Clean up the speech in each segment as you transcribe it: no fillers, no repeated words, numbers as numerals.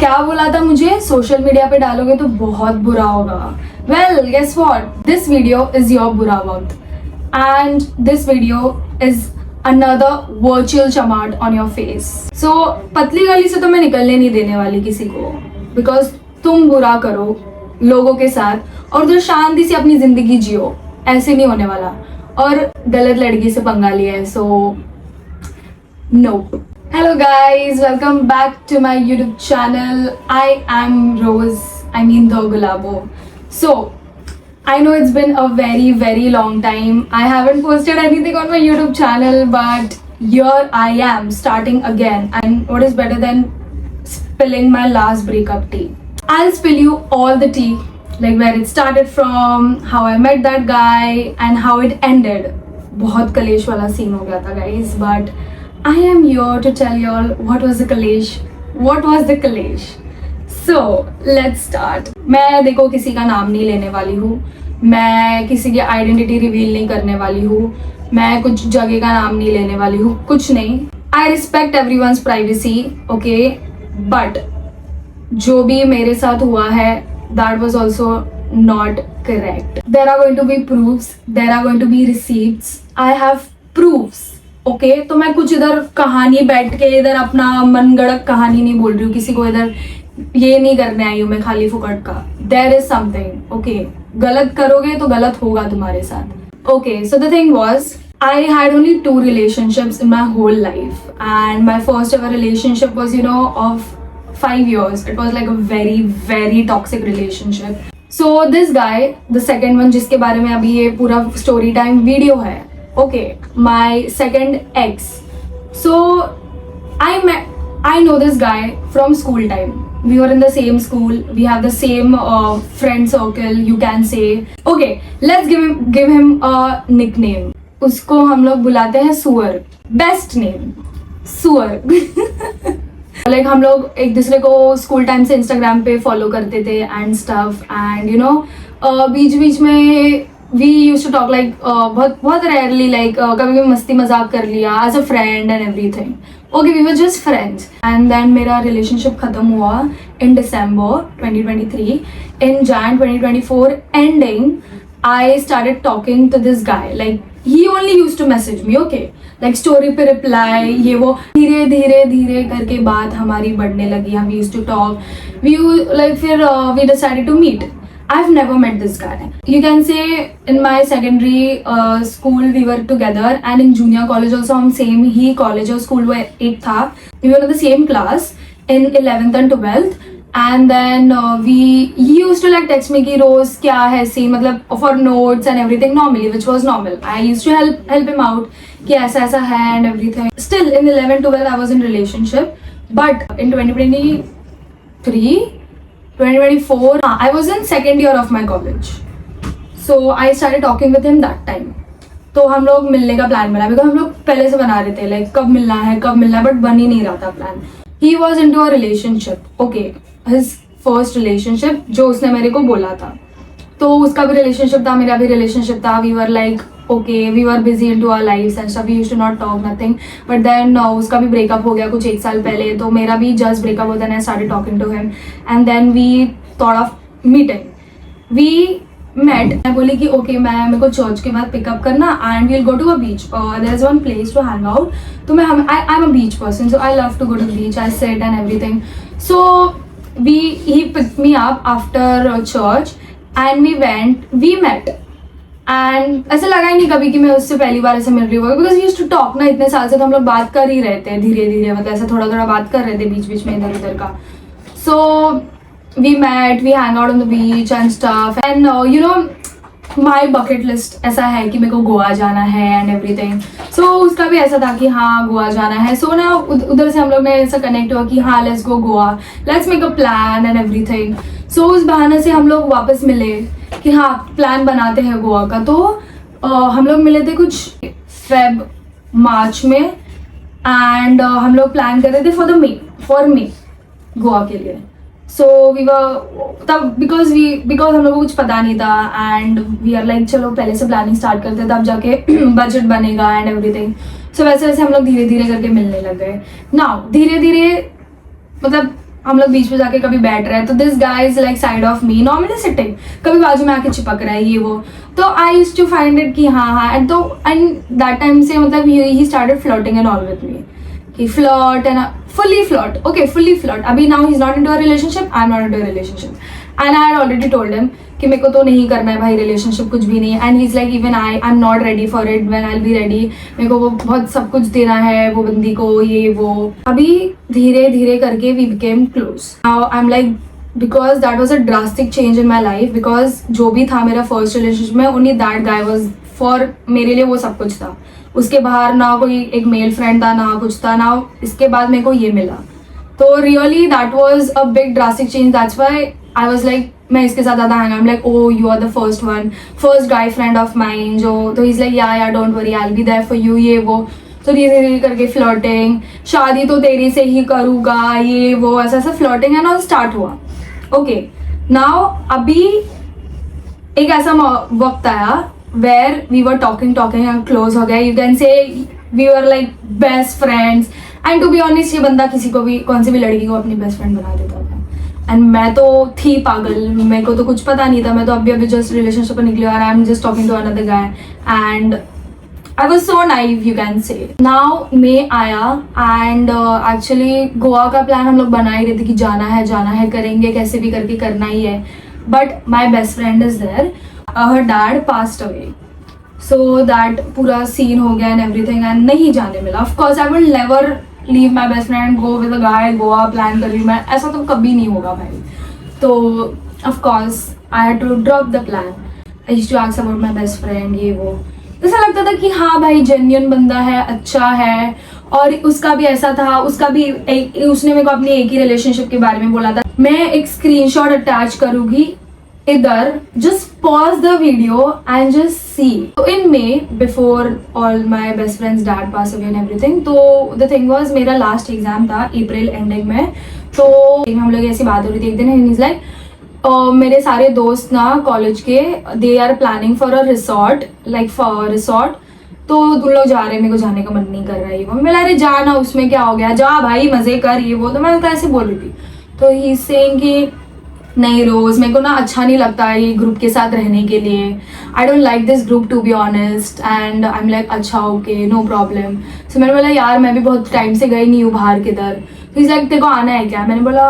क्या बोला था मुझे, सोशल मीडिया पे डालोगे तो बहुत बुरा होगा. Well guess what, this video is your बुरा वक्त and this video is another virtual चमाट on your face. So पतली गली से तो मैं निकलने नहीं देने वाली किसी को, बिकॉज तुम बुरा करो लोगों के साथ और उधर शांति से अपनी जिंदगी जियो, ऐसे नहीं होने वाला. और गलत लड़की से पंगा लिया है, so no. Hello guys, welcome back to my YouTube channel. I am Rose, I mean the Gulabo. So I know it's been a very long time. I haven't posted anything on my YouTube channel, but here I am starting again. And what is better than spilling my last breakup tea? I'll spill you all the tea, like where it started from, how I met that guy and how it ended. बहुत कलेश वाला scene हो गया था guys, but I am here to tell you all what was the कलेश. What was the कलेश? So let's start. मैं देखो किसी का नाम नहीं लेने वाली हूँ, मैं किसी की आइडेंटिटी रिवील नहीं करने वाली हूँ, मैं कुछ जगह का नाम नहीं लेने वाली हूँ, कुछ नहीं. I respect everyone's privacy, okay, but जो भी मेरे साथ हुआ है that was also not correct. There are going to be proofs, there are going to be receipts, I have proofs, okay. तो मैं कुछ इधर कहानी बैठ के इधर अपना मनगढ़ंत कहानी नहीं बोल रही हूँ, किसी को इधर ये नहीं करने आई हूँ मैं खाली फुकट का. There is something, okay. गलत करोगे तो गलत होगा तुम्हारे साथ, okay. So the thing was, I had only 2 relationships in my whole life, and my first ever relationship was, you know, of 5 years. It was like a very toxic relationship. So this guy, the second one जिसके बारे में अभी ये पूरा story time video है, okay, my second ex. So I know this guy from school time. We were in the same school. We have the same friend circle, you can say. Okay, let's give him a nickname. उसको हम लोग बुलाते हैं सुअर. Best name, सुअर. Like हम लोग एक दूसरे को स्कूल टाइम से इंस्टाग्राम पे फॉलो करते थे and stuff, and you know बीच में we used to talk like बहुत रेयरली, लाइक कभी भी मस्ती मजाक कर लिया as a friend and everything. Okay, we were just friends. And then मेरा रिलेशनशिप खत्म हुआ in December 2023. In Jan 2024 ending I started talking to this guy. Like he only used to message me, okay? Like story पे reply, ये वो. धीरे करके बात हमारी बढ़ने लगी. हम used to talk. फिर we decided to meet. I've never met this guy. You can say in my secondary school we were together, and in junior college also हम same ही college और school वो एक था. We were in the same class in 11th and 12th. And then he used to like text me कि रोज क्या है सी, मतलब for notes and everything normally, which was normal. I used to help him out कि ऐसा है and everything. Still in 11-12 I was in relationship, but in 2024 I was in second year of my college. So I started talking with him that time. तो हम लोग मिलने का plan बना, because हम लोग पहले से बना रहे थे लाइक कब मिलना है, बट बन ही नहीं रहा था plan. He was into a relationship, okay, his first relationship जो उसने मेरे को बोला था. तो उसका भी रिलेशनशिप था, मेरा भी रिलेशनशिप था. We were like okay, we were busy into our lives and stuff. We used to not talk nothing. But then उसका भी breakup हो गया कुछ 1 साल पहले, तो मेरा भी just breakup हुआ. Then I started talking to him and then we thought of meeting. We met. मैं बोली कि okay, मेरे को चर्च के बाद पिकअप करना and we'll go to a beach. There is one place to hang out. तो I'm a beach person, so I love to go to the beach. I sit and everything. So he picked me up after church and we met. And ऐसा लगा ही नहीं कभी कि मैं उससे पहली बार ऐसे मिल रही हूँ, because we used to talk ना इतने साल से, तो हम लोग बात कर ही रहते हैं धीरे, मतलब ऐसा थोड़ा बात कर रहे थे बीच में इधर उधर का. So we met, we hang out on the beach and stuff, and you know my bucket list ऐसा है कि मेरे को गोवा जाना है and everything. So उसका भी ऐसा था कि हाँ गोवा जाना है. So ना उधर से हम लोग ने ऐसा कनेक्ट हुआ कि हाँ let's go Goa, let's make a plan and everything. So उस बहाने से हम लोग वापस मिले कि हाँ प्लान बनाते हैं गोवा का. तो हम लोग मिले थे कुछ March में, एंड हम लोग प्लान कर रहे थे फॉर मे गोवा के लिए. सो वी वर तब बिकॉज हम लोग को कुछ पता नहीं था, एंड वी आर लाइक चलो पहले से प्लानिंग स्टार्ट करते तब जाके बजट बनेगा एंड एवरीथिंग. सो वैसे वैसे हम लोग धीरे धीरे करके मिलने लग गए. नाउ धीरे धीरे मतलब हम लोग बीच में जाके कभी बैठ रहे हैं तो this guy is like side of me normally sitting, कभी बाजू में आके चिपक रहा है ये वो. तो I used to find it कि हाँ एंड दैट टाइम से मतलब ही started flirting and all with me कि flirt and fully flirt. Okay, fully flirt. अभी now he's not into a relationship, I'm not into a relationship. And I had already told him कि मेरे को तो नहीं करना है भाई relationship, कुछ भी नहीं. And he's like even I'm not ready for it. When I'll be ready, मेरे को वो बहुत सब कुछ देना है वो बंदी को ये वो. अभी धीरे धीरे करके we became close. Now I'm like because that was a drastic change in my life because जो भी था मेरा first relationship में only that guy was for मेरे लिए वो सब कुछ था. उसके बाहर ना कोई एक मेल फ्रेंड था ना कुछ था ना. इसके बाद मेरे को ये मिला तो really that was a big drastic change. That's why I was like मैं इसके साथ ज़्यादा hang. I am like oh you are the first guy friend of mine जो. तो is like yeah don't worry I will be there for you ये वो. तो धीरे धीरे करके फ्लर्टिंग, शादी तो तेरी से ही करूँगा ये वो ऐसा ऐसा फ्लर्टिंग है ना स्टार्ट हुआ. ओके नाउ अभी एक ऐसा वक्त आया where we were talking and close हो गया. You can say we were like best friends. And to be honest ये बंदा किसी को भी कौन सी भी लड़की को अपनी बेस्ट फ्रेंड बना देता था. एंड मैं तो थी पागल, मेरे को तो कुछ पता नहीं था. मैं तो अभी जस्ट रिलेशनशिप पर निकली और I am just talking to another guy and I was so naive you can say. Now May आया एंड एक्चुअली गोवा का प्लान हम लोग बना ही रहे थे कि जाना है करेंगे कैसे भी करके करना ही है. But my best friend is there. her dad passed away so that पूरा scene हो गया and everything and नहीं जाने मिला. Of course I will never leave my best friend and go with a guy Goa plan कर रही हूँ मैं, ऐसा तो कभी नहीं होगा भाई. तो of course I had to drop the plan. I used to ask about my best friend ये वो. ऐसा लगता था कि हाँ भाई जेन्युइन बंदा है, अच्छा है. और उसका भी ऐसा था, उसका भी उसने मेरे को अपनी एक ही रिलेशनशिप के बारे में बोला था. मैं एक स्क्रीनशॉट अटैच करूँगी इधर, just pause the video and just see. So in May, before all my best friend's dad passed away and everything, तो the thing was मेरा last exam था April ending में. तो हम लोग ऐसी बात हो रही थी एक दिन and he's like मेरे सारे दोस्त ना कॉलेज के they are planning for a resort, like for a resort. तो तुम लोग जा रहे हैं, मेरे को जाने का मन नहीं कर रहा है ये वो. मैं अरे जा ना, उसमें क्या हो गया, जा भाई मजे कर ये वो. तो मैं तो ऐसे बोल रही थी. तो ही सेइंग कि नहीं रोज मेरे को ना अच्छा नहीं लगता है ये ग्रुप के साथ रहने के लिए. I don't like this group to be honest. And I am like अच्छा ओके नो प्रॉब्लम. सो मैंने बोला यार मैं भी बहुत टाइम से गई नहीं हूँ बाहर किधर. तो इज लाइक तेरे को आना है क्या. मैंने बोला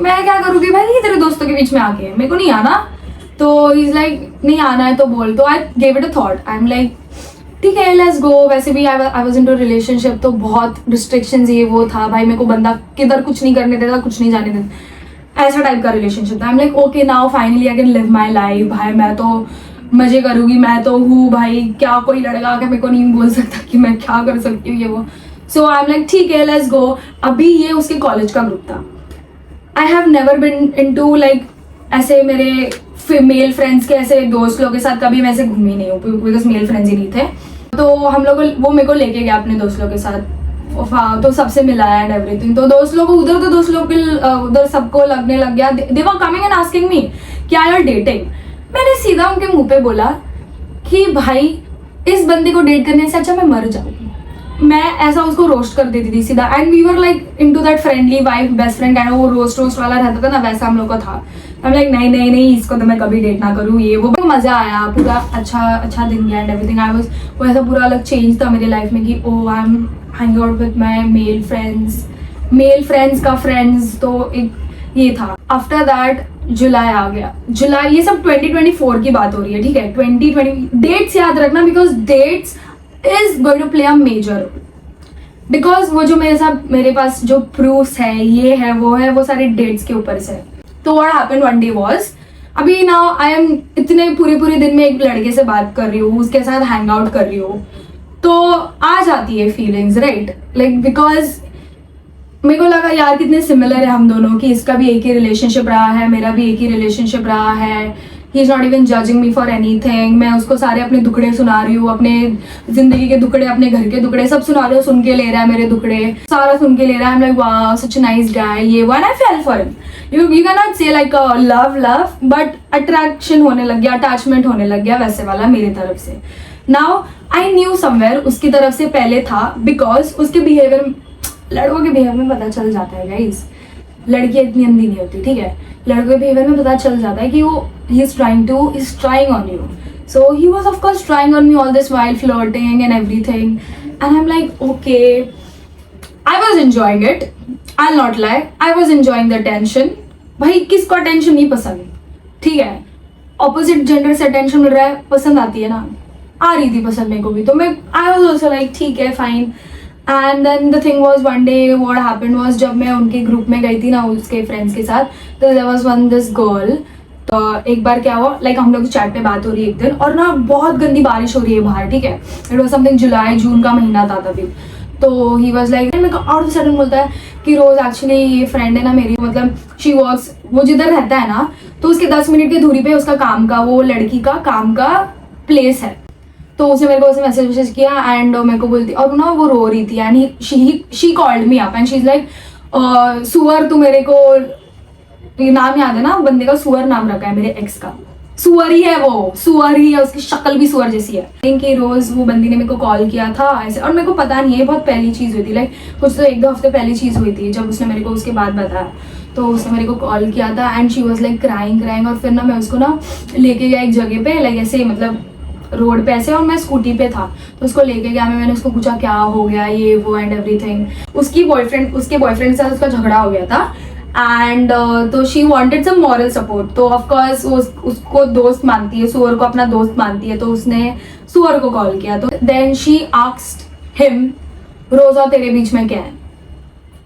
मैं क्या करूँगी भाई तेरे दोस्तों के बीच में आके, मेरे को नहीं आना. तो इज लाइक नहीं आना है तो बोल. तो I gave it a thought. I am like ठीक है लेट्स गो. वैसे भी आई वाज इनटू रिलेशनशिप तो बहुत रिस्ट्रिक्शंस ये वो था भाई. मेरे को बंदा किधर कुछ नहीं करने देता, कुछ नहीं जाने देता, ऐसा टाइप का रिलेशनशिप था. आई am like okay now finally I can live my life. भाई मैं तो मजे करूँगी, मैं तो हूँ भाई. क्या कोई लड़का आके मेरे को नहीं बोल सकता कि मैं क्या कर सकती हूँ ये वो. सो आई एम लाइक ठीक है लेट्स गो. अभी ये उसके कॉलेज का ग्रुप था. I have never been into like ऐसे मेरे मेल फ्रेंड्स के ऐसे दोस्त लोगों के साथ कभी मैं ऐसे घूमी नहीं हूँ बिकॉज मेल फ्रेंड्स ही नहीं थे. तो हम लोग वो मेरे को लेके गया अपने दोस्त लोगों के साथ. तो सबसे मिलाया एंड एवरीथिंग. तो दोस्त लोग उधर तो दोस्त लोग उधर सबको लगने लग गया. They were coming and asking me क्या यू आर डेटिंग. मैंने सीधा उनके मुंह पे बोला कि भाई इस बंदे को डेट करने से अच्छा मैं मर जाऊंगी. मैं ऐसा उसको रोस्ट कर देती थी सीधा. And we were like into that friendly wife best friend and वो रोस्ट वाला रहता था ना, वैसा हम लोग का था. आई एम लाइक नहीं इसको तो मैं कभी डेट ना करूँ ये वो. मजा आया, पूरा अच्छा दिन गया एंड एवरीथिंग. आई वाज वो ऐसा पूरा अलग चेंज था मेरी लाइफ में कि oh I am hang out with my male friends का फ्रेंड्स. तो एक ये था. आफ्टर दैट जुलाई आ गया. जुलाई ये सब 2024 की बात हो रही है ठीक है. 2020 डेट्स याद रखना because dates is going to play a major role. Because वो जो मेरे पास जो प्रूफ्स है ये है वो सारे डेट्स के ऊपर से. तो what happened one day was अभी नाउ आई एम इतने पूरे दिन में एक लड़के से बात कर रही हूँ, उसके साथ हैंग आउट कर रही हूँ. तो आ जाती है फीलिंग्स राइट. लाइक बिकॉज मेरे को लगा यार कितने सिमिलर है हम दोनों कि इसका भी एक ही रिलेशनशिप रहा है, मेरा भी एक ही रिलेशनशिप रहा है. He is not even judging me for anything. मैं उसको सारे अपने दुखड़े सुना रही हूँ, अपने जिंदगी के दुखड़े, अपने घर के दुखड़े सब सुना रही हूँ. सुन के ले रहा है मेरे दुखड़े, सारा सुन के ले रहा है. I am like wow such nice guy ये one. I fell for him. You can not say like love but attraction होने लग गया, अटैचमेंट होने लग गया वैसे वाला मेरी तरफ से. नाउ आई न्यू समवेयर उसकी तरफ से पहले था बिकॉज उसके बिहेवियर, लड़कों के बिहेवियर में पता चल जाता है गाइज. लड़कियाँ इतनी अंधी नहीं होती, ठीक है, लड़कों के बिहेवियर में पता चल जाता है कि वो he is trying on you. So he was of course trying on me all this while, flirting and everything, and I am like okay, I was enjoying it, I will not lie, I was enjoying the tension. भाई किसको attention नहीं पसंद, ठीक है, opposite gender से attention मिल रहा है, पसंद आती है ना, आ रही थी पसंद मेरे को भी, तो मैं आई वॉज ऑल्सो लाइक ठीक है fine. And then the thing was one day what happened was, जब मैं उनके ग्रुप में गई थी ना उसके फ्रेंड्स के साथ, तो there was one this girl. तो एक बार क्या हुआ, लाइक हम लोग की चैट पे बात हो रही है एक दिन, और ना बहुत गंदी बारिश हो रही है बाहर, ठीक है, इट वॉज समथिंग जुलाई जून का महीना था तभी. तो ही वॉज लाइक, मेरे को आउट ऑफ सडन बोलता है कि रोज एक्चुअली ये फ्रेंड है ना मेरी, मतलब शी वर्क्स, वो जिधर रहता है ना तो उसके 10 मिनट की दूरी पे उसका काम का, वो लड़की का काम का प्लेस है. तो उसने मेरे को उसे मैसेज किया एंड मेरे को बोलती, और ना वो रो रही थी, and she called me up and she is like, सुअर, तू मेरे को, ये नाम याद है ना बंदे का, सुअर नाम रखा है मेरे एक्स का, सुअर ही है वो, सुअर ही है, उसकी शक्ल भी सुअर जैसी है. कि रोज वो बंदी ने मेरे को कॉल किया था ऐसे, और मेरे को पता नहीं है, बहुत पहली चीज हुई थी, लाइक कुछ तो 1-2 हफ्ते पहली चीज हुई थी जब उसने मेरे को उसके बाद बताया. तो उसने मेरे को कॉल किया था and she was like crying, और फिर ना मैं उसको ना लेके गया एक जगह पे, लाइक ऐसे मतलब रोड पे ऐसे, और मैं स्कूटी पे था, तो उसको लेके गया मैंने उसको पूछा क्या हो गया ये वो एंड एवरीथिंग. उसके बॉयफ्रेंड के साथ उसका झगड़ा हो गया था, एंड तो she wanted some moral support. तो ऑफ कोर्स उसको दोस्त मानती है, सुअर को अपना दोस्त मानती है, तो उसने सुअर को कॉल किया. तो देन शी आस्क्ड हिम, रोजा तेरे बीच में क्या है?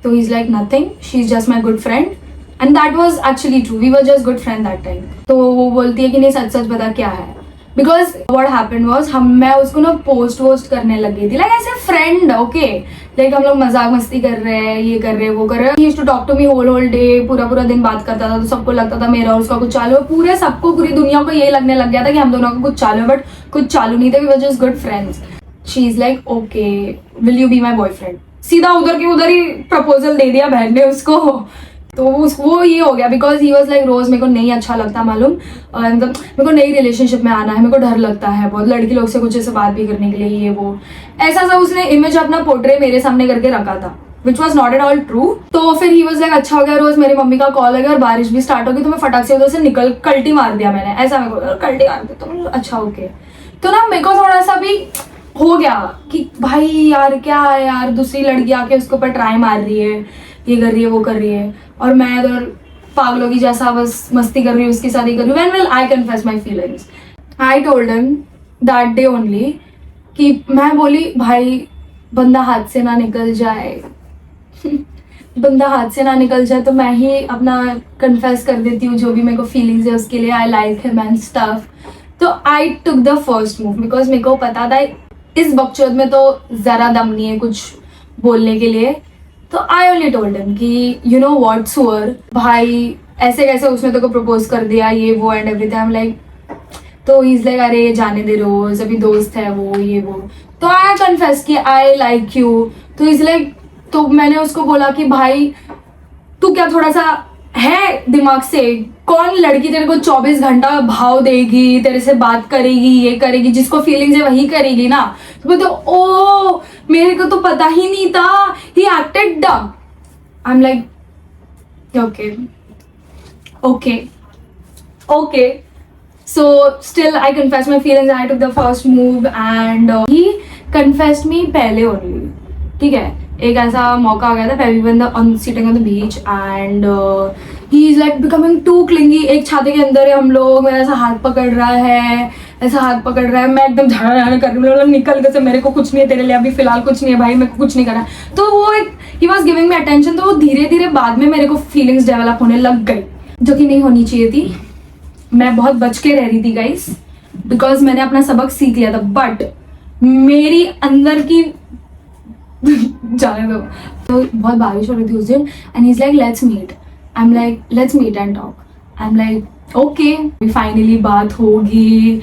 तो he is like nothing, she is just my good friend, and that was actually true, we were just good friend that time. तो वो बोलती है कि नहीं सच सच बता क्या है, बिकॉज वॉट हैपेंड वॉज, मैं उसको ना पोस्ट करने लग गई थी, लाइक ऐसे फ्रेंड, ओके, लाइक हम लोग मजाक मस्ती कर रहे हैं, ये कर रहे हैं वो कर रहे हैं. He used to talk to me whole day, पूरा दिन बात करता था, तो सबको लगता था मेरा और उसका कुछ चालू है, पूरी दुनिया को ये लगने लग गया था कि हम दोनों का कुछ चालू है, बट कुछ चालू नहीं था, we were just good friends. She is like okay will you be my boyfriend, सीधा उधर के उधर ही प्रपोजल दे दिया बहन ने उसको. तो वो ये हो गया, बिकॉज ही वॉज लाइक रोज मेरे को नहीं अच्छा लगता मालूम, मतलब मेरे को नई रिलेशनशिप में आना है, मेरे को डर लगता है बहुत लड़की लोग से कुछ ऐसे बात भी करने के लिए, ये वो ऐसा सा उसने इमेज अपना पोर्ट्रे मेरे सामने करके रखा था, which was not at all true. तो फिर ही वॉज लाइक अच्छा हो गया, रोज मेरी मम्मी का कॉल आ गया और बारिश भी स्टार्ट हो गई, तो मैं फटाक से उधर से कल्टी मार दिया मैंने, ऐसा मेरे को कल्टी मार दी. तो अच्छा ओके, तो ना मेरे को थोड़ा सा भी हो गया कि भाई यार क्या है यार, दूसरी लड़की आके उसके ऊपर ट्राई मार रही है, ये कर रही है वो कर रही है, और मैं इधर पागलों की जैसा बस मस्ती कर रही हूँ उसके साथ ही कर रही हूँ. When will I confess my feelings? I told him that day only कि मैं बोली भाई बंदा हाथ से ना निकल जाए बंदा हाथ से ना निकल जाए तो मैं ही अपना कन्फेस कर देती हूँ जो भी मेरे को फीलिंग्स है उसके लिए, I like him and stuff. तो I took the first move, because मेरे को पता था इस बकचोद में तो जरा दम नहीं है कुछ बोलने के लिए. तो आई ओनली टोल्ड हिम कि यू नो व्हाट सुअर, भाई ऐसे कैसे उसने तेरे को प्रपोज कर दिया ये वो and everything. I am like, तो ही इज लाइक अरे जाने दे रोज, अभी दोस्त है वो ये वो. तो आई कन्फेस कि आई लाइक यू. तो इज लाइक, तो मैंने उसको बोला कि भाई तू क्या थोड़ा सा है दिमाग से, कौन लड़की तेरे को 24 घंटा भाव देगी, तेरे से बात करेगी, ये करेगी, जिसको फीलिंग्स है वही करेगी ना. तो बोलते ओ मेरे को तो पता ही नहीं था, ही एक्टेड डम. आई am like okay. So still I confessed my feelings, I took the first move and he confessed me पहले only, ठीक है. एक ऐसा मौका आ गया था, we were sitting on the beach and he is like becoming too clingy. एक छाते के अंदर है हम लोग, मेरा ऐसा हाथ पकड़ रहा है, मैं एकदम झगड़ा कर रही हूँ, निकल गए, मेरे को कुछ नहीं है तेरे लिए अभी फिलहाल कुछ नहीं है भाई, मेरे को कुछ नहीं करना. तो वो एक he was giving me attention. तो वो धीरे धीरे बाद में मेरे को फीलिंग्स डेवलप होने लग गई जो कि नहीं होनी चाहिए थी. मैं बहुत बच के रह रही थी गाइस, बिकॉज मैंने अपना सबक सीख लिया था, बट मेरी अंदर की जाने दो. तो बहुत बारिश हो रही थी उस दिन and he is like let's meet. I am like let's meet and talk. I am like okay, finally बात होगी,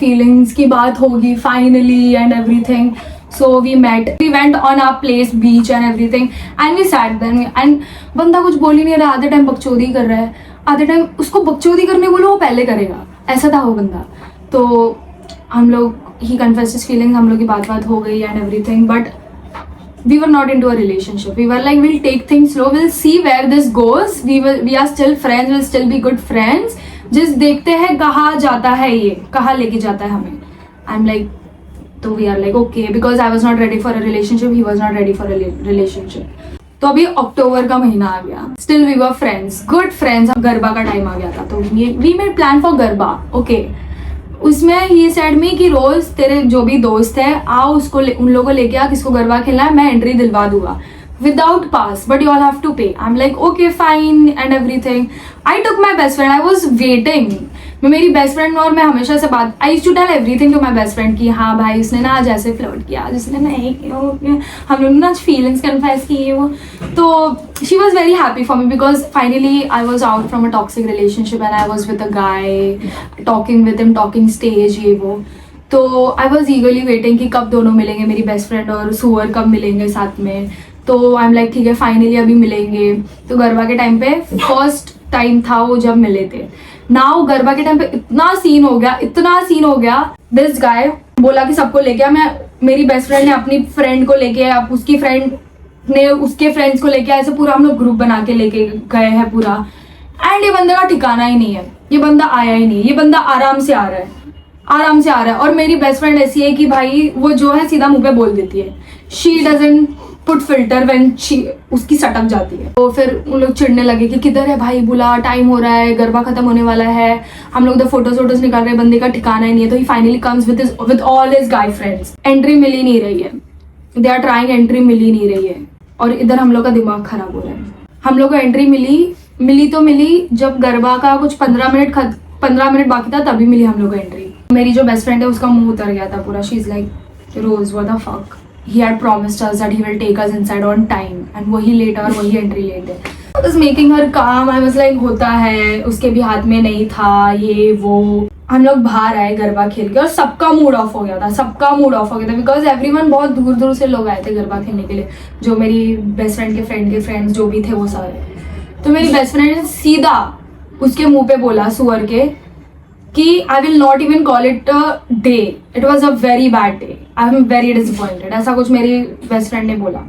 फीलिंग्स की बात होगी finally and everything. So we met, we went on our place, beach and everything, and we sat there. And बंदा कुछ बोल ही नहीं रहा, आधे टाइम बकचोदी कर रहा है, आधे टाइम उसको बकचोदी करने बोलो वो पहले करेगा, ऐसा था वो बंदा. तो हम लोग ही कन्फेस्ड हिज फीलिंग्स, हम लोग की बात हो गई and everything. But we were not into a relationship. We were like, we'll take things slow, we'll see where this goes. We are still friends, we'll still be good friends. Just देखते हैं कहाँ जाता है ये, कहाँ लेके जाता है हमें. I'm like, तो we are like okay, because I was not ready for a relationship, he was not ready for a relationship. तो अभी अक्टूबर का महीना आ गया. Still we were friends, good friends. Garba का टाइम आ गया था, तो we made plan for garba. Okay. उसमें ही सेड मी कि रोज तेरे जो भी दोस्त है आओ उसको उन लोगों को लेके आ, किसको गरबा खेलना है, मैं एंट्री दिलवा दूंगा without pass, but you all have to pay. I am like okay fine and everything. I took my best friend, I was waiting. मैं मेरी बेस्ट फ्रेंड और मैं हमेशा से बात, I used to tell everything to my best friend कि हाँ भाई उसने ना आज ऐसे फ्लर्ट किया, जिसने नहीं हम लोग ने आज फीलिंग्स कन्फेस किए वो. तो she was very happy for me because finally I was out from a toxic relationship and I was with a guy, talking with him, talking stage ये वो. तो I was eagerly waiting कि कब दोनों मिलेंगे, मेरी बेस्ट फ्रेंड और सुअर कब मिलेंगे साथ में. तो आई एम लाइक ठीक है फाइनली अभी मिलेंगे. तो गरबा के टाइम पे फर्स्ट टाइम था वो जब मिले थे. नाउ गरबा के टाइम पे इतना सीन हो गया. दिस गाय बोला कि सबको लेके आ. मैं मेरी बेस्ट फ्रेंड ने अपनी फ्रेंड को लेके, अब उसकी फ्रेंड ने उसके फ्रेंड्स को लेके, ऐसे पूरा हम लोग ग्रुप बना के लेके गए हैं पूरा. एंड ये बंदे का ठिकाना ही नहीं है, ये बंदा आया ही नहीं. ये बंदा आराम से आ रहा है. और मेरी बेस्ट फ्रेंड ऐसी है कि भाई वो जो है सीधा मुंह पे बोल देती है. She doesn't put filter when she उसकी सटक जाती है. तो फिर उन लोग चिढ़ने लगे कि किधर है भाई, बुला, टाइम हो रहा है, गरबा खत्म होने वाला है. हम लोग तो फोटोज निकाल रहे हैं, बंदे का ठिकाना ही नहीं है. तो he finally comes with all his guy friends. Entry मिल ही नहीं रही है, दे आर ट्राइंग, एंट्री मिल ही नहीं रही है. और इधर हम लोग का दिमाग खराब हो रहा है. हम लोग को एंट्री मिली जब गरबा का कुछ 15 मिनट बाकी था, तभी मिली हम लोग को एंट्री. मेरी जो बेस्ट फ्रेंड है उसका मुंह उतर गया था पूरा. She is like Rose what the fuck, he had promised us that he will take us inside on time and वही लेट और वही एंट्री लेट है. I was making her calm. I was like होता है, उसके भी हाथ में नहीं था ये वो. हम लोग बाहर आए गरबा खेल के और सबका मूड ऑफ हो गया था बिकॉज एवरीवन, बहुत दूर दूर से लोग आए थे गरबा खेलने के लिए. जो मेरी बेस्ट फ्रेंड के फ्रेंड्स जो भी थे वो सारे. तो मेरी बेस्ट फ्रेंड ने सीधा उसके मुंह पे बोला सुअर के कि I will not even call it a day, it was a very bad day, I am very disappointed. ऐसा कुछ मेरी बेस्ट फ्रेंड ने बोला.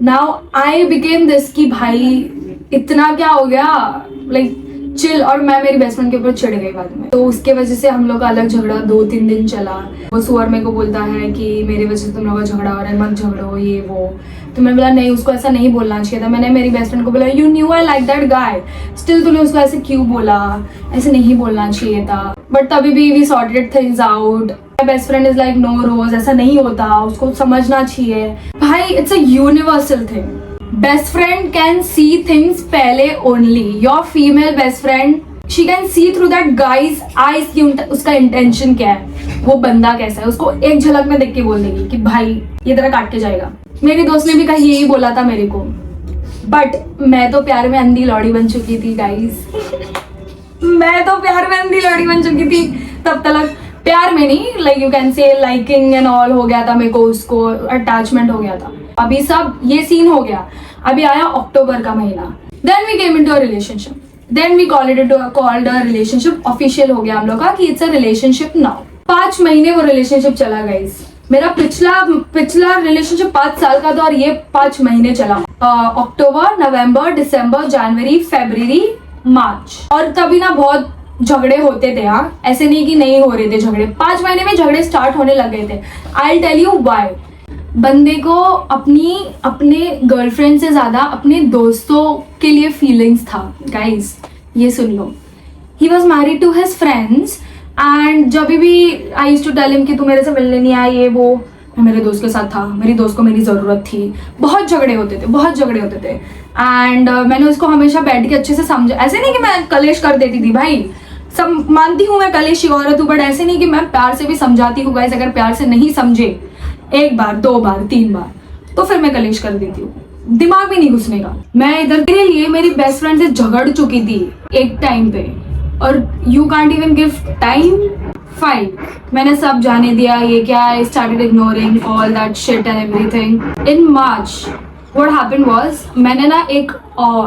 नाउ आई बिकेम दिस कि भाई इतना क्या हो गया, लाइक चिल. और मैं मेरी बेस्ट फ्रेंड के ऊपर चिढ़ गई बाद में. तो उसके वजह से हम लोग का अलग झगड़ा 2-3 दिन चला. वो सुअर मेरे को बोलता है कि मेरी वजह से तुम लोग का झगड़ा हो रहा है, मत झगड़ो ये वो. तो मैंने बोला नहीं, उसको ऐसा नहीं बोलना चाहिए था. मैंने मेरी बेस्ट फ्रेंड को बोला you new I like that guy, still तूने उसको ऐसे क्यों बोला, ऐसे नहीं बोलना चाहिए था. बट तभी भी we sorted things out. My best friend is like no rose, ऐसा नहीं होता, उसको समझना चाहिए. भाई it's a universal thing. Best friend can see things पहले only. Your female best friend, she can see through that guy's eyes की उसका इंटेंशन क्या है, वो बंदा कैसा है, उसको एक झलक में देख के बोल देगी कि भाई ये तरह काट के जाएगा. मेरी दोस्त ने भी कहीं यही बोला था मेरे को. बट मैं तो प्यार में अंधी लौड़ी बन चुकी थी गाइज. मैं तो प्यार में अंधी लौड़ी बन चुकी थी तब तक. प्यार में नहीं, लाइक यू कैन से लाइकिंग एंड ऑल हो गया था मेरे को, उसको अटैचमेंट हो गया था. अभी सब ये सीन हो गया. अभी आया अक्टूबर का महीना. Then we came into a relationship. Then we called a relationship. Official हो गया हम लोग का कि इट्स अ रिलेशनशिप नाउ. 5 महीने वो रिलेशनशिप चला गाइस. मेरा पिछला रिलेशनशिप 5 साल का था और ये 5 महीने चला. अक्टूबर, नवंबर, दिसंबर, जनवरी, फरवरी, मार्च. और तभी ना बहुत झगड़े होते थे. हाँ, ऐसे नहीं कि नहीं हो रहे थे झगड़े. 5 महीने में झगड़े स्टार्ट होने लग गए थे. I tell you why. बंदे को अपने गर्लफ्रेंड से ज्यादा अपने दोस्तों के लिए फीलिंग्स था गाइस. ये सुन लो. He was married to his friends and जब भी I used to tell him कि तू मेरे से मिलने नहीं आया ये वो, मैं मेरे दोस्त के साथ था. मेरी दोस्त को मेरी ज़रूरत थी. बहुत झगड़े होते थे. एंड मैंने उसको हमेशा बैठ के अच्छे से समझा. ऐसे नहीं कि मैं कलेश कर देती थी भाई, सब मानती हूँ मैं कलेशी औरत हूँ, बट ऐसे नहीं कि मैं प्यार से भी समझाती हूँ गाइस. अगर प्यार से नहीं समझे 1 बार 2 बार 3 बार तो फिर मैं कलेश कर देती हूँ. दिमाग भी नहीं घुसने का. मैं इधर के लिए मेरी बेस्ट फ्रेंड से झगड़ चुकी थी एक टाइम पे. और you can't even give time. Fine, मैंने सब जाने दिया ये क्या. I started ignoring all that shit and everything. In March what happened was, मैंने ना एक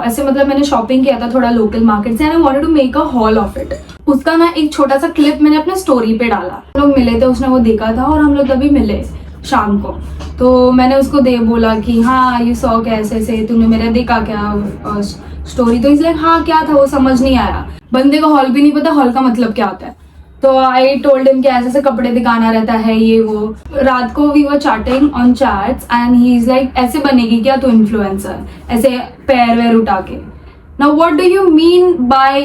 ऐसे मतलब मैंने शॉपिंग किया था थोड़ा लोकल मार्केट से and I wanted to make a haul of it. उसका ना एक छोटा सा क्लिप मैंने अपने स्टोरी पे डाला. हम लोग मिले थे, उसने वो देखा था और हम लोग तभी मिले. शाम को। तो मैंने उसको बोला कि हाँ यू सॉ कैसे से तूने मेरा देखा क्या स्टोरी। तो इसलिए हाँ क्या था वो समझ नहीं आया, बंदे को हॉल भी नहीं पता हॉल का मतलब क्या होता है। तो आई टोल्ड हिम कि ऐसे ऐसे कपड़े दिखाना रहता है ये वो। रात को we were chatting on chats and he is like ऐसे बनेगी क्या तू इन्फ्लुएंसर, ऐसे पैर वैर उठा के। Now what do you mean by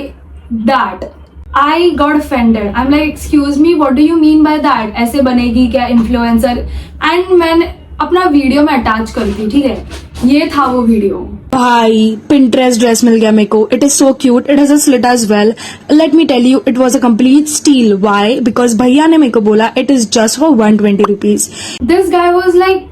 that? I got offended. I'm like, excuse me, what do you mean by that? ऐसे बनेगी क्या इन्फ्लुएंसर? एंड मैंने अपना वीडियो में अटैच कर दी, ठीक है, ये था वो वीडियो। भाई Pinterest ड्रेस मिल गया मेरे को. It is so cute. It has a slit as well. Let me tell you, it was a complete steal. Why? Because भैया ने मेरे को बोला it is just for 120 rupees. This guy was like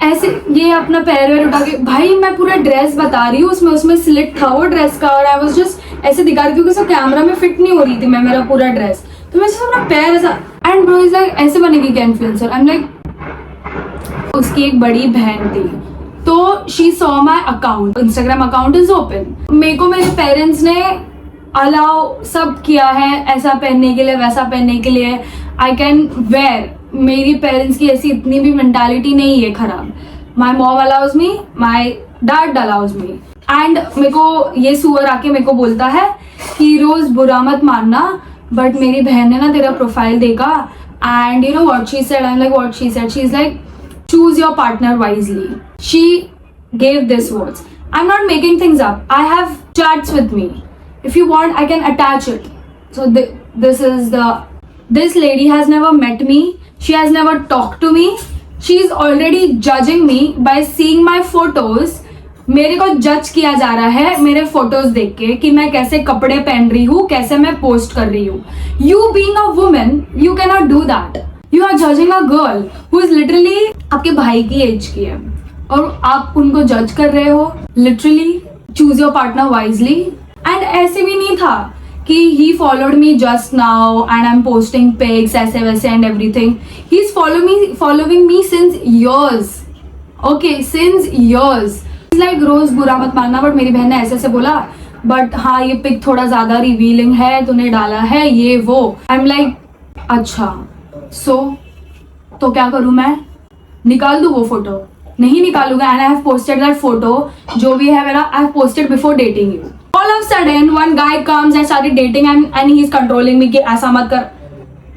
ऐसे ये अपना पैर वैर उठा के, भाई मैं पूरा ड्रेस बता रही हूँ, उसमें स्लिट था वो ड्रेस का और आई वाज जस्ट ऐसे दिखा रही थी क्योंकि सब कैमरा में फिट नहीं हो रही थी मैं मेरा पूरा ड्रेस, तो मैं सिर्फ अपना पैर ऐसा। एंड ब्रो इज लाइक ऐसे बनेगी क्या इन्फ्लुएंसर? आई एम लाइक उसकी एक बड़ी बहन थी तो she saw my account, Instagram account is open, मेरे को मेरे पेरेंट्स ने अलाउ सब किया है ऐसा पहनने के लिए वैसा पहनने के लिए, आई कैन वेयर। मेरी पेरेंट्स की ऐसी इतनी भी मेंटालिटी नहीं है खराब। My mom allows me, my dad allows me. And मेरे को ये सुअर आके मेरे को बोलता है कि रोज बुरा मत मानना, बट मेरी बहन ने ना तेरा प्रोफाइल देखा and you know what she said, I am like what she said, she is like choose your partner wisely. She gave this words. I'm not making things up. I have chats with me. If you want, I can attach it. So this lady has never met me. She has never talked to me. She is already judging me by seeing my photos. मेरे को जज किया जा रहा है मेरे photos देख के कि मैं कैसे कपड़े पहन रही हूँ, कैसे मैं पोस्ट कर रही हूँ। You being a woman, you cannot do that. You are judging a girl who is literally आपके भाई की एज की है और आप उनको जज कर रहे हो। Literally choose your partner wisely. And ऐसे भी नहीं था कि he followed me just now and I'm posting pics ऐसे वैसे and everything. He's following me since years. Okay, since years. It's like रोज बुरा मत मानना, बट मेरी बहन ने ऐसे ऐसे बोला, बट हाँ ये पिक थोड़ा ज्यादा रिवीलिंग है, तूने डाला है ये वो। आई एम लाइक अच्छा तो क्या करूं मैं? निकाल दूं वो फोटो? नहीं निकालूंगा। And I have posted that photo, जो भी है मेरा I have posted before dating you. All of sudden one guy comes and started dating and he is controlling me कि ऐसा मत कर।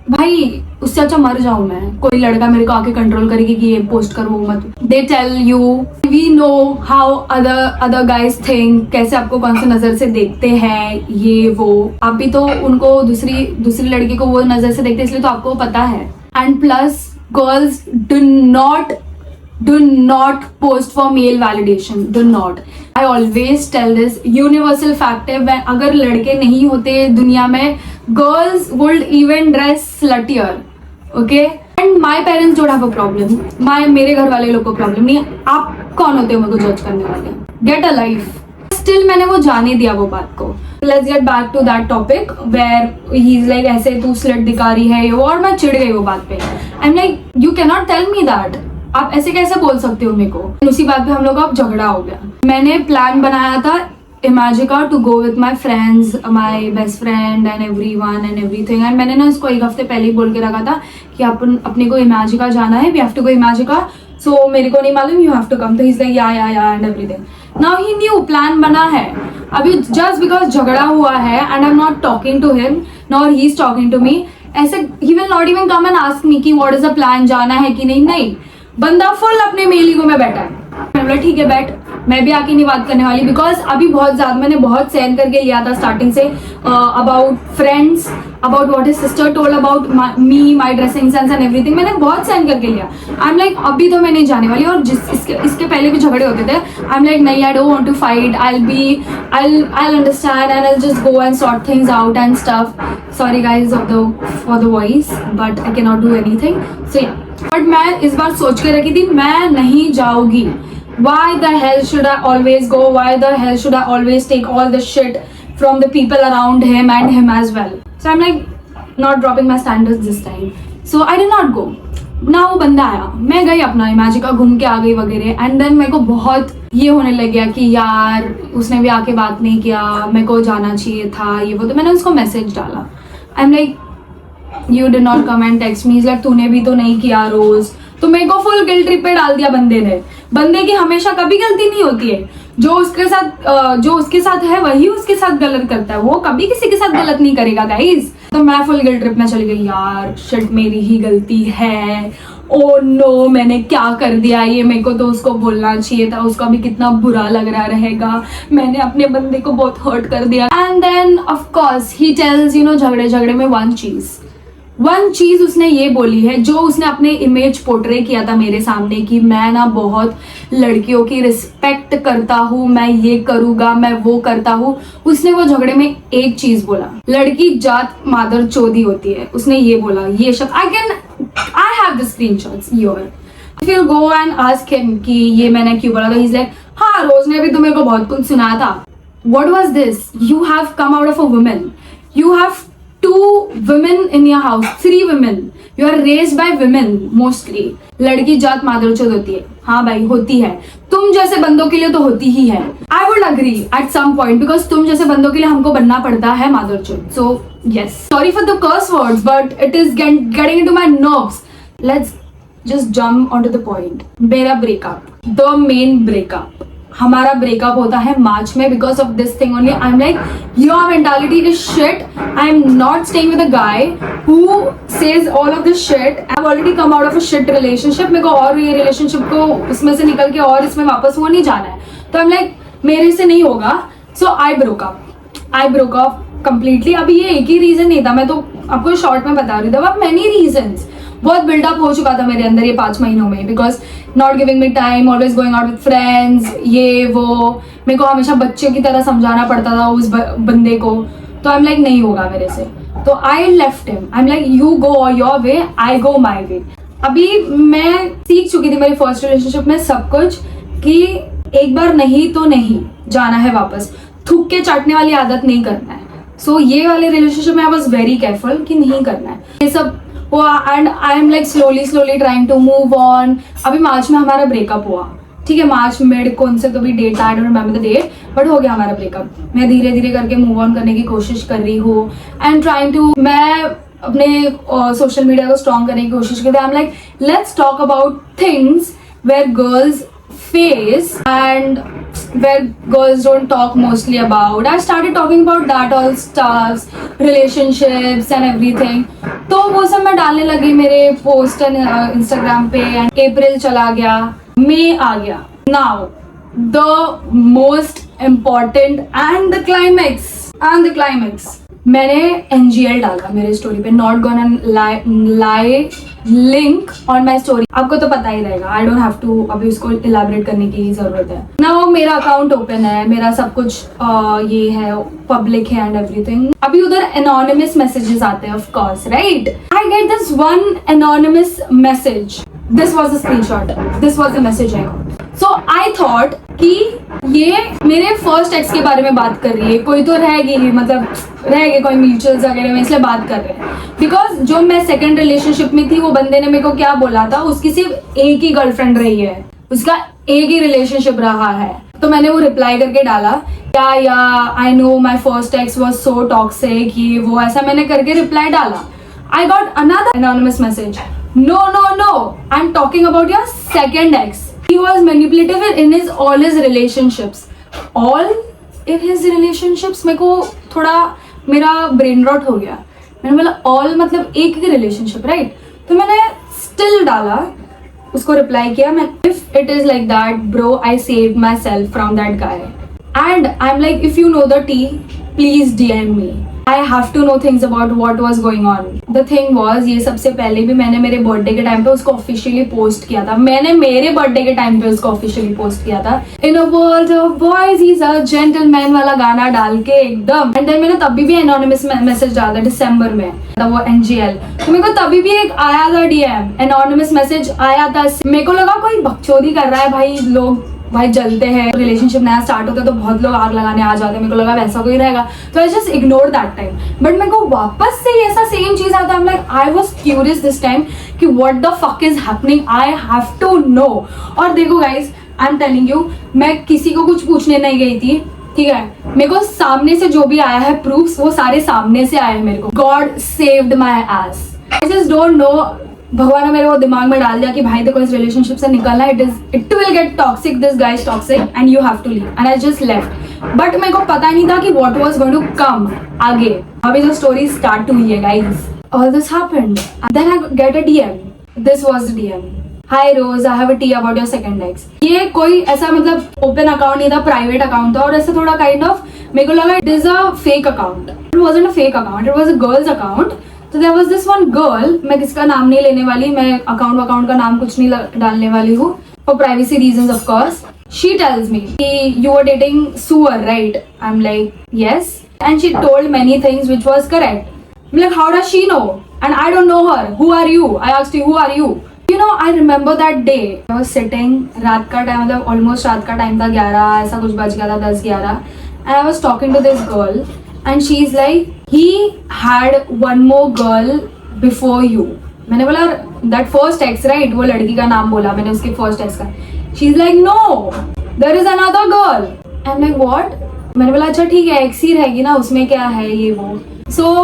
भाई उससे अच्छा मर जाऊं मैं, कोई लड़का मेरे को आके कंट्रोल करेगी कि ये पोस्ट कर वो मत। They tell you, we know how other guys think, कैसे आपको कौन सी नजर से देखते हैं ये वो। आप भी तो उनको दूसरी लड़की को वो नजर से देखते, इसलिए तो आपको पता है। And plus girls do not post for male validation. Do not. I always tell this universal fact है, अगर लड़के नहीं होते दुनिया में, girls would even dress sluttier. Okay? And my parents don't have a problem. मेरे घर वाले लोग को प्रॉब्लम नहीं है। आप कौन होते हो मेरे को जज करने वाले? Get a life. Still मैंने वो जाने दिया वो बात को। Let's get back to that topic where he's like ऐसे तू स्लट दिखा रही है और मैं चिढ़ गई वो बात पे। I'm like you cannot tell me that. आप ऐसे कैसे बोल सकते हो मेरे को? उसी बात पे हम लोग का झगड़ा हो गया। मैंने प्लान बनाया था Imagica to go with my friends, my best friend and everyone and everything. And मैंने ना उसको एक हफ्ते पहले ही बोल के रखा था कि अपने को इमेजिका जाना है, we have to go Imagica, so मेरे को नहीं मालूम, यू हैव टू कम। तो he is like yeah and everything. Now he new plan बना है। अभी जस्ट बिकॉज झगड़ा हुआ है and I am not talking to him nor he is talking to me, ऐसे ही will not even come and ask me कि what is the plan, जाना है कि नहीं। बंदा फुल अपने मेल ईगो में बैठा है। मैंने बोला ठीक है बैठ, मैं भी आके नहीं बात करने वाली, बिकॉज अभी बहुत ज्यादा मैंने बहुत सहन करके लिया था starting say about friends, about what his sister told about me, my dressing sense and everything. मैंने बहुत सहन करके लिया। आई एम लाइक अभी तो मैं नहीं जाने वाली। और इसके पहले भी झगड़े होते थे। आई एम लाइक नहीं, I don't want to fight, I'll understand and I'll just go and sort things out and stuff. Sorry guys for the voice, but I cannot do anything. So yeah. But मैं इस बार सोच के रखी थी मैं नहीं जाऊंगी। Why the hell should I always go? Why the hell should I always take all the shit from the people around him and him as well? So I'm like not dropping my standards this time. So I did not go. ना वो बंदा आया, मैं गई अपना इमेजिका घूम के आ गई वगैरह। एंड देन मेरे को बहुत ये होने लग गया कि यार उसने भी आके बात नहीं किया, मेरे को जाना चाहिए था ये वो। तो मैंने उसको मैसेज डाला, आई am like you did not come and text me. Like तूने भी तो नहीं किया रोज, तो मेरे को फुल गिल्ट ट्रिप पे डाल दिया बंदे ने। बंदे की हमेशा कभी गलती नहीं होती है, जो उसके साथ है वही उसके साथ गलत करता है, वो कभी किसी के साथ गलत नहीं करेगा गाइस। तो मैं फुल गिल्ट ट्रिप में चली गई, यार शिट मेरी ही गलती है, ओ नो मैंने क्या कर दिया, ये मेरे को तो उसको बोलना चाहिए था, उसका भी कितना बुरा लग रहा रहेगा, मैंने अपने बंदे को बहुत हर्ट कर दिया। And then of course he tells झगड़े में वन चीज उसने ये बोली है, जो उसने अपने इमेज पोर्ट्रे किया था मेरे सामने कि मैं ना बहुत लड़कियों की रिस्पेक्ट करता हूँ, मैं ये करूंगा, मैं वो करता हूँ। उसने वो झगड़े में एक चीज बोला, लड़की जात मादर चौधी होती है, उसने ये बोला, ये शब्द I have the screenshots your, if you go and ask him कि ये मैंने क्यों बोला, तो ही इज लाइक हाँ रोज ने भी तुम्हें को बहुत कुछ सुनाया था। What was this, you have come out of a woman, you have 2 women in your house, 3 women, you are raised by women mostly। लड़की जात मादरचोद होती है, हाँ भाई होती है, तुम जैसे बंदों के लिए तो होती ही है। I would agree at some point because तुम जैसे बंदों के लिए हमको बनना पड़ता है मादरचोद। So yes, sorry for the curse words but it is getting into my nerves। Let's just jump onto the point। मेरा breakup, the main breakup, हमारा ब्रेकअप होता है मार्च में because of this thing only. I am like your mentality is shit, I am not staying with a guy who says all of this shit, I have already come out of a shit relationship, मेरे को और ये relationship को उसमें से निकल के और इसमें वापस वो नहीं जाना है। तो आई एम लाइक मेरे से नहीं होगा, सो आई ब्रोक अप कंप्लीटली। अभी ये एक ही रीजन नहीं था, मैं तो आपको शॉर्ट में बता रही थी, अब मेनी रीजन्स, बहुत बिल्डअप हो चुका था मेरे अंदर ये 5 महीनों में, because not giving me time, always going out with friends, ये वो, मेरे को हमेशा बच्चों की तरह समझाना पड़ता था उस बंदे को। तो आई एम लाइक नहीं होगा मेरे से, तो I left him. I am like you go your way, I go my way. अभी मैं सीख चुकी थी मेरी फर्स्ट रिलेशनशिप में सब कुछ कि एक बार नहीं तो नहीं, जाना है वापस, थूक के चाटने वाली आदत नहीं करना है। सो ये वाले रिलेशनशिप में आई वॉज वेरी केयरफुल कि नहीं करना है ये सब। And I am like slowly trying to move on. अभी मार्च में हमारा ब्रेकअप हुआ, ठीक है, मार्च मिड कौन से कभी डेट था, I don't remember the date, but हो गया हमारा ब्रेकअप। मैं धीरे धीरे करके मूव ऑन करने की कोशिश कर रही हूँ एंड ट्राइंग टू, मैं अपने सोशल मीडिया को स्ट्रॉन्ग करने की कोशिश करती हूँ। I am like let's talk about things where girls face and where girls don't talk mostly about। I started talking about that all stuffs, relationships and everything। तो वो सब मैं डालने लगी मेरे पोस्ट इंस्टाग्राम पे। एंड अप्रैल चला गया, मई आ गया, now the most important and the climax मैंने NGL डाला मेरे स्टोरी पे, not gonna lie link on my story. आपको तो पता ही रहेगा, आई डोंट हैव टू अभी उसको इलाबरेट करने की जरूरत है ना। वो मेरा अकाउंट ओपन है, मेरा सब कुछ ये है, पब्लिक है एंड एवरीथिंग। अभी उधर एनोनिमस मैसेजेस आते हैं of course, right. I get this one anonymous message, this was the screenshot, this was the message I got. So I thought कि ये मेरे फर्स्ट एक्स के बारे में बात कर रही है, कोई तो रहेगी, मतलब रहेगी कोई म्यूचुअल्स वगैरह में, इसलिए बात कर रहे हैं। बिकॉज जो मैं सेकंड रिलेशनशिप में थी वो बंदे ने मेरे को क्या बोला था, उसकी सिर्फ एक ही गर्लफ्रेंड रही है, उसका एक ही रिलेशनशिप रहा है। तो मैंने वो रिप्लाई करके डाला, yeah I know my first ex was so toxic, ये वो, ऐसा मैंने करके रिप्लाई डाला। I got another anonymous message, no I am talking about your second ex, he was manipulative in all his relationships। मेरे को थोड़ा मेरा ब्रेन रॉट हो गया, मैंने बोला ऑल मतलब एक ही रिलेशनशिप, राइट। तो मैंने स्टिल डाला, उसको रिप्लाई किया मैं, if it is like that bro, I save my self from that guy and I am like if you know the tea please DM me, I have to know things about what was going on. The thing was, ये सबसे पहले भी मैंने मेरे birthday के time पे उसको officially post किया था, मैंने मेरे बर्थडे के टाइम पे उसको ऑफिशियली पोस्ट किया था, in a world of boys he is a gentleman वाला गाना डाल के एकदम। एंड देन मैंने तभी भी एनोनिमस मैसेज डाला दिसंबर में, वो NGL। तो मेरे को तभी भी एक आया था DM, एनोनिमस मैसेज आया था। मेरे को लगा कोई बकचोदी कर रहा है भाई, लोग भाई जलते हैं, रिलेशनशिप नया स्टार्ट होता है तो बहुत लोग आग लगाने आ जाते हैं, मेरे को लगा वैसा कोई रहेगा, तो I just ignore that time. But मेरे को वापस से ऐसा सेम चीज आता है, like I was curious this time कि what the fuck is happening, I have to know. और देखो guys, I am telling you, मैं किसी को कुछ पूछने नहीं गई थी, ठीक है, मेरे को सामने से जो भी आया है प्रूफ्स, वो सारे सामने से आए हैं मेरे को। God saved my S. I just don't know भगवान ने मेरे को दिमाग में डाल दिया कि भाई देखो इस रिलेशनशिप से निकलना, it will get toxic, this guy is toxic and you have to leave, and I just left. But मेरे को पता नहीं था कि what was going to come आगे. अभी जो स्टोरी स्टार्ट हुई है guys, all this happened, then I get a DM. This was the DM. Hi Rose, I have a tea about your second ex. ये कोई ऐसा मतलब ओपन अकाउंट नहीं था, प्राइवेट अकाउंट था, और ऐसा थोड़ा काइंड ऑफ मेरे को लगा it is a fake account. It wasn't a fake account, it was a girl's account. तो there was this one girl, मैं किसका नाम नहीं लेने वाली, मैं अकाउंट का नाम कुछ नहीं डालने वाली हूँ for privacy reasons of course. She tells me कि यू आर डेटिंग सुअर right. I am like yes, and she told many things which was correct. I'm like, how does she know? And I don't know her. Who are you? I asked you, who are you? You know, I remember that day. I was sitting, रात का time मतलब almost रात का time था, 11 ऐसा कुछ बज गया था, 10-11. And I was talking to this girl and she's like, he had one more girl before you. मैंने बोला that first ex right? वो लड़की का नाम बोला मैंने, उसके first ex का. She's like, no, there is another girl. I'm like, what? मैंने बोला अच्छा ठीक है, एक्स ही रहेगी ना, उसमें क्या है ये वो. So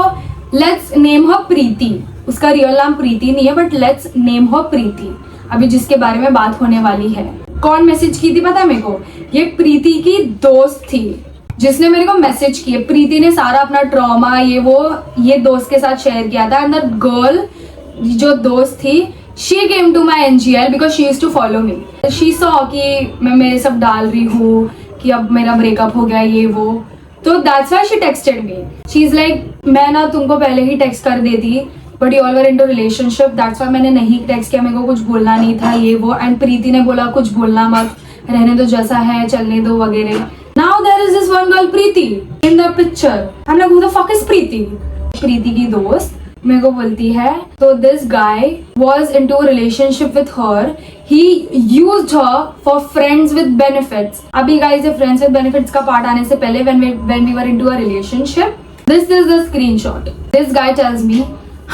लेट्स नेम हर प्रीति. उसका रियल नाम प्रीति नहीं है, बट लेट्स नेम हर प्रीति. अभी जिसके बारे में बात होने वाली है. कौन मैसेज की थी पता है मेरे को? ये प्रीति की दोस्त थी जिसने मेरे को मैसेज किया. प्रीति ने सारा अपना ट्रॉमा ये दोस्त के साथ शेयर किया था. एंड दैट गर्ल जो दोस्त थी, she came to my NGL because she used to follow me. She saw कि मैं मेरे सब डाल रही हूँ कि अब मेरा ब्रेकअप हो गया ये वो. तो that's why she texted me. She is like, मैं ना तुमको पहले ही टेक्स्ट कर देती, but you all were into relationship, that's why मैंने नहीं टेक्स्ट किया, मेरे को कुछ बोलना नहीं था ये वो. एंड प्रीति ने बोला कुछ बोलना मत, रहने दो जैसा है, चलने दो वगैरह. Now there is this one girl Preeti in the picture. I am like, who the fuck is Preeti? Preeti की दोस्त मेरे को बोलती है तो this guy was into relationship with her. He used her for friends with benefits. अभी guys ये friends with benefits का part आने से पहले when we were into a relationship, this is the screenshot. This guy tells me,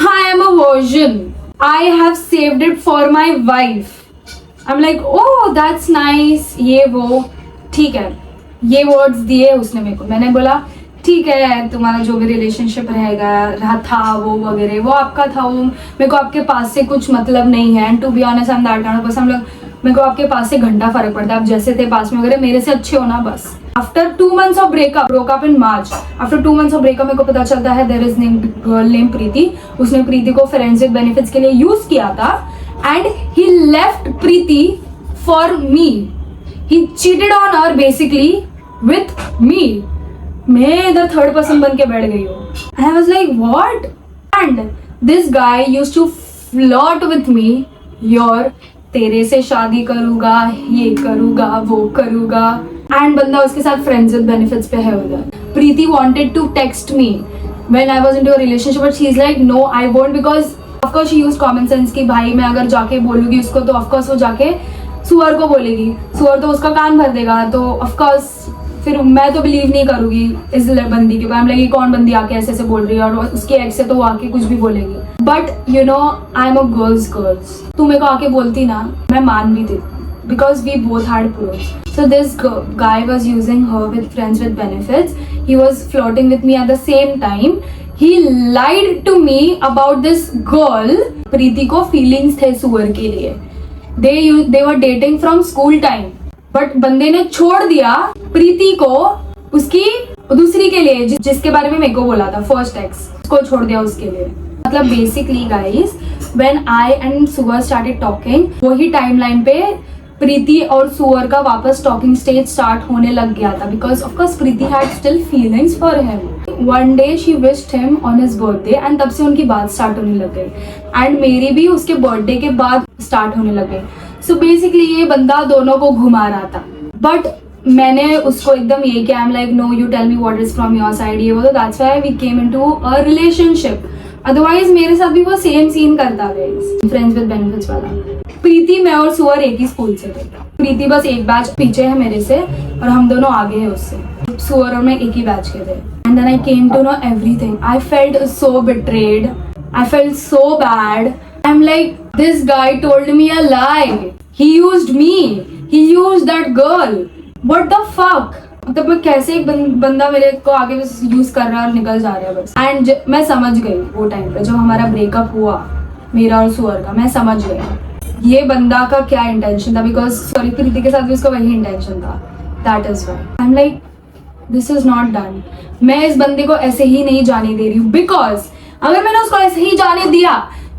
I am a virgin. I have saved it for my wife. I'm like, oh that's nice. ये वो ठीक है, ये words दिए उसने मेरे को. मैंने बोला ठीक है, तुम्हारा जो भी रिलेशनशिप रहा था वो वगैरह वो आपका था, वो मेरे को आपके पास से कुछ मतलब नहीं है. And to be honest I am that kind of person. मेरे को आपके पास से घंटा फर्क पड़ता है, आप जैसे थे पास में वगैरह मेरे से अच्छे हो ना बस. After 2 months of breakup, broke up in March, after 2 months of breakup मेरे को पता चलता है देयर इज गर्ल नेम प्रीति. उसने प्रीति को फ्रेंड्स विद बेनिफिट्स के लिए यूज किया था and he left Preeti for me. He cheated on her basically with me. मैं इधर थर्ड पर्सन बन के बैठ गई हूँ. I was like what. And this guy used to flirt with me, your तेरे से शादी करूंगा, ये करूंगा, वो करूंगा. एंड बंदा उसके साथ फ्रेंड्स विद बेनिफिट्स पे है उधर. Preeti wanted to text me when I was into a relationship, but she is like no I won't, because of course she used common sense कि भाई मैं अगर जाके बोलूंगी उसको तो ऑफकोर्स वो जाके सुअर को बोलेगी, सुअर तो उसका कान भर देगा. तो ऑफकोर्स फिर मैं तो बिलीव नहीं करूंगी इस बंदी के बारे में. लगी कौन बंदी आके ऐसे ऐसे बोल रही है, और उसके एक्स से तो वो आके कुछ भी बोलेगी. But you know I am a girls. तू मेरे को आके बोलती ना, मैं मान भी थी because we both had proof. So this guy was using her with friends with benefits. He was flirting with me at the same time. He lied to me about this girl. Preeti को feelings थे सुअर के लिए. They were dating from school time, but बंदे ने छोड़ दिया प्रीति को उसकी दूसरी के लिए जिसके बारे में मेरे को बोला था, फर्स्ट एक्स को छोड़ दिया उसके लिए. मतलब basically guys when I and सुअर स्टार्टेड टॉकिंग, वही टाइमलाइन पे प्रीति और सुअर का वापस टॉकिंग स्टेज स्टार्ट होने लग गया था. Because of course Preeti had still feelings for him. One day she wished him on his birthday and तब से उनकी बात स्टार्ट होने लग गई. एंड मेरी भी उसके बर्थडे के बाद स्टार्ट होने लग गई. सो बेसिकली ये बंदा दोनों को घुमा रहा था. बट मैंने उसको एकदम ये किया, I am like no you tell me what is from your side, ये वो. तो that's why we came into a relationship. Otherwise मेरे साथ भी वो सेम सीन करता है फ्रेंड्स विद बेनिफिट्स वाला. प्रीति, मैं और सुअर एक ही स्कूल से थे. प्रीति बस एक बैच पीछे है मेरे से और हम दोनों आगे हैं उससे. सुअर और मैं एक ही बैच के थे. And then I came to know everything. I felt so betrayed. I felt so bad. I am like this guy told me a lie. He used me. He used that girl. What the fuck? मतलब मैं कैसे एक बंदा मेरे को आगे बस use कर रहा है और निकल जा रहा है बस. एंड मैं समझ गई वो टाइम पे जब हमारा ब्रेकअप हुआ. मेरा और सुअर का, मैं समझ गई ये बंदा का क्या इंटेंशन था, बिकॉज सॉरी प्रीति के साथ भी उसका वही इंटेंशन था. That is why I am like this is not done. मैं इस बंदे को ऐसे ही नहीं जाने दे रही हूँ, बिकॉज अगर मैंने उसको ऐसे ही जाने दिया,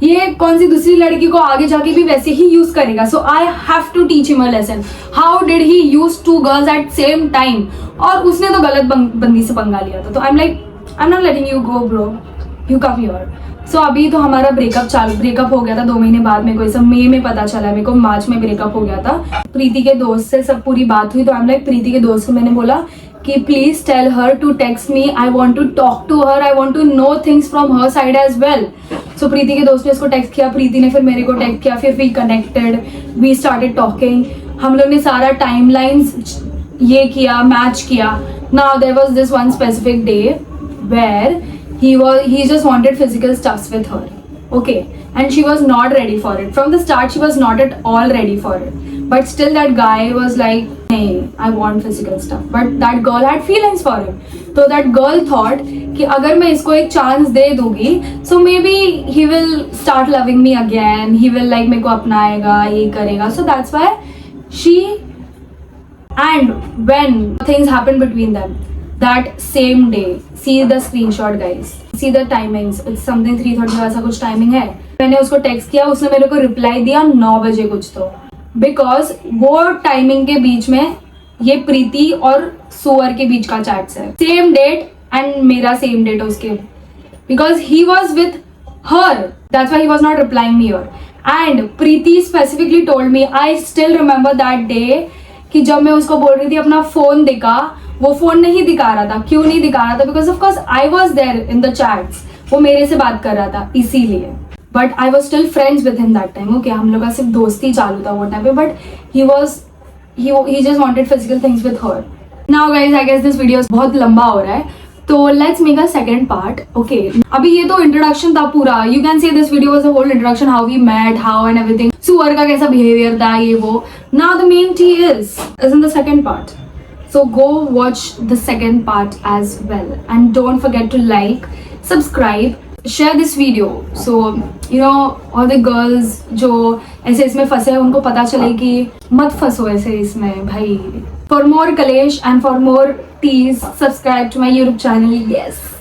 ये कौन सी दूसरी लड़की को आगे जाके भी वैसे ही यूज करेगा. So I have to teach him a lesson. How did he use 2 girls at same time, और उसने तो गलत बंदी से पंगा लिया था. तो I am like I am not letting you go bro, you come here. So अभी तो हमारा ब्रेकअप हो गया था 2 महीने बाद. मेरे को सब मई में पता चला, मेरे को मार्च में ब्रेकअप हो गया था. प्रीति के दोस्त से सब पूरी बात हुई, तो आई एम लाइक प्रीति के दोस्त को मैंने बोला कि please tell her to text me, I want to talk to her, I want to know things from her side as well. So Preeti के दोस्त ने इसको टेक्स्ट किया, प्रीति ने फिर मेरे को टेक्स्ट किया, फिर we connected, we started talking. हम लोग ने सारा टाइमलाइंस ये किया, मैच किया. Now there was this one specific day where he just wanted physical stuffs with her, okay, and she was not ready for it. From the start she was not at all ready for it, but still that guy was like, hey, I want physical stuff. But that girl had feelings for him, so that girl thought कि अगर मैं इसको एक chance दे दूंगी, so maybe he will start loving me again, he will like मेरे को अपनाएगा, ये करेगा. So that's why she, and when things happened between them that same day, see the screenshot guys, see the timings, it's something 3:30 ऐसा कुछ timing है. मैंने उसको text किया, उसने मेरे को रिप्लाई दिया 9 बजे कुछ, तो बिकॉज वो टाइमिंग के बीच में ये प्रीति और सुअर के बीच का चैट्स है. सेम डेट एंड मेरा सेम डेट उसके, because he was with her, that's why he was not replying me here. And Preeti specifically told me, I still remember that day, कि जब मैं उसको बोल रही थी अपना फोन दिखा, वो फोन नहीं दिखा रहा था. क्यों नहीं दिखा रहा था? Because of course I was there in the chats, वो मेरे से बात कर रहा था इसीलिए. But I was still friends with him that time, okay, हम लोग का सिर्फ दोस्ती चालू था वो टाइम पे. But he just wanted physical things with her. Now guys, I guess this video बहुत लंबा हो रहा है, तो let's make a second part. Okay, अभी ये तो इंट्रोडक्शन था पूरा. You can say this video was a whole introduction, how we met, how and everything. सुअर का कैसा बिहेवियर था, ये वो. Now the main tea is in the second part. So go watch the second part as well, and don't forget to like, subscribe, share this video, so you know all the girls जो ऐसे इसमें फंसे हैं उनको पता चले कि मत फंसो ऐसे इसमें भाई. For more Kalesh and for more teas, subscribe to my YouTube channel. Yes.